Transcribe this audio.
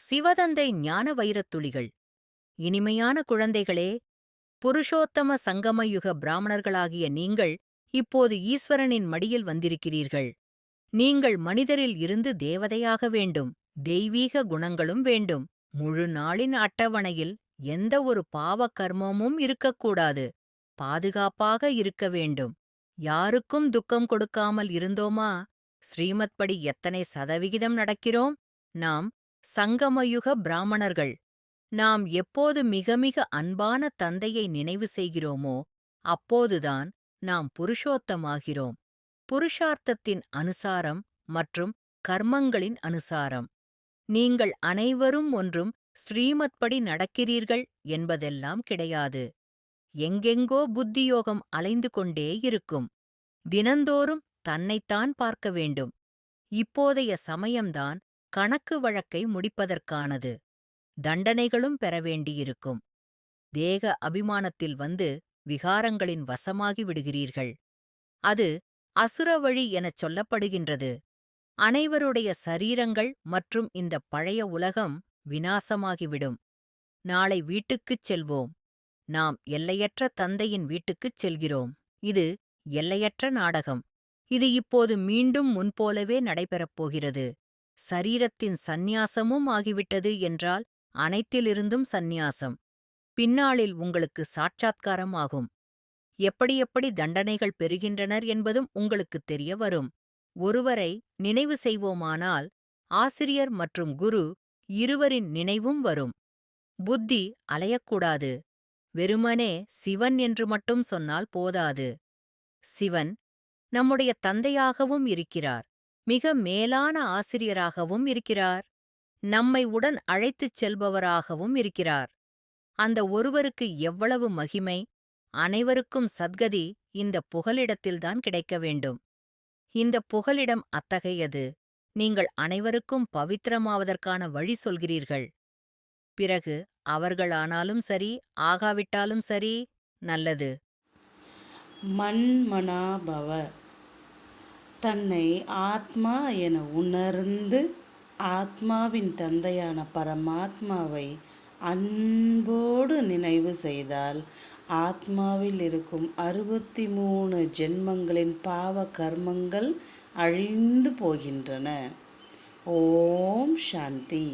சிவதந்தை ஞான வைரத்துளிகள். இனிமையான குழந்தைகளே, புருஷோத்தம சங்கமயுக பிராமணர்களாகிய நீங்கள் இப்போது ஈஸ்வரனின் மடியில் வந்திருக்கிறீர்கள். நீங்கள் மனிதரில் இருந்து தேவதையாக வேண்டும். தெய்வீக குணங்களும் வேண்டும். முழு நாளின் அட்டவணையில் எந்த ஒரு பாவ கர்மமும் இருக்கக்கூடாது. பாதுகாப்பாக இருக்க வேண்டும். யாருக்கும் துக்கம் கொடுக்காமல் இருந்தோமா? ஸ்ரீமத் படி எத்தனை சதவிகிதம் நடக்கிறோம்? நாம் சங்கமயுக பிராமணர்கள். நாம் எப்போது மிக மிக அன்பான தந்தையை நினைவு செய்கிறோமோ அப்போதுதான் நாம் புருஷோத்தமாகிறோம். புருஷார்த்தத்தின் அனுசாரம் மற்றும் கர்மங்களின் அனுசாரம். நீங்கள் அனைவரும் ஒன்றும் ஸ்ரீமத் படி நடக்கிறீர்கள் என்பதெல்லாம் கிடையாது. எங்கெங்கோ புத்தியோகம் அலைந்து கொண்டே இருக்கும். தினந்தோறும் தன்னைத்தான் பார்க்க வேண்டும். இப்போதைய சமயம்தான் கணக்கு வழக்கை முடிப்பதற்கானது. தண்டனைகளும் பெற வேண்டியிருக்கும். தேக அபிமானத்தில் வந்து விகாரங்களின் வசமாகி விடுகிறீர்கள். அது அசுர வழி எனச் சொல்லப்படுகின்றது. அனைவருடைய சரீரங்கள் மற்றும் இந்த பழைய உலகம் விநாசமாகிவிடும். நாளை வீட்டுக்குச் செல்வோம். நாம் எல்லையற்ற தந்தையின் வீட்டுக்குச் செல்கிறோம். இது எல்லையற்ற நாடகம். இது இப்போது மீண்டும் முன்போலவே நடைபெறப் போகிறது. சரீரத்தின் சந்நியாசமும் ஆகிவிட்டது என்றால் அனைத்திலிருந்தும் சந்நியாசம். பின்னாளில் உங்களுக்கு சாட்சாத்காரம் ஆகும். எப்படி எப்படி தண்டனைகள் பெறுகின்றனர் என்பதும் உங்களுக்குத் தெரிய வரும். ஒருவரை நினைவு செய்வோமானால் ஆசிரியர் மற்றும் குரு இருவரின் நினைவும் வரும். புத்தி அலையக்கூடாது. வெறுமனே சிவன் என்று மட்டும் சொன்னால் போதாது. சிவன் நம்முடைய தந்தையாகவும் இருக்கிறார். மிக மேலான ஆசிரியராகவும் இருக்கிறார். நம்மை உடன் அழைத்துச் செல்பவராகவும் இருக்கிறார். அந்த ஒருவருக்கு எவ்வளவு மகிமை! அனைவருக்கும் சத்கதி இந்த புகலிடத்தில்தான் கிடைக்க வேண்டும். இந்த புகலிடம் அத்தகையது. நீங்கள் அனைவருக்கும் பவித்திரமாவதற்கான வழி சொல்கிறீர்கள். பிறகு அவர்களானாலும் சரி, ஆகாவிட்டாலும் சரி, நல்லது. மன்மனாபவ. தன்னை ஆத்மா என உணர்ந்து ஆத்மாவின் தந்தையான பரமாத்மாவை அன்போடு நினைவு செய்தால் ஆத்மாவில் இருக்கும் 63 ஜென்மங்களின் பாவ கர்மங்கள் அழிந்து போகின்றன. ஓம் சாந்தி.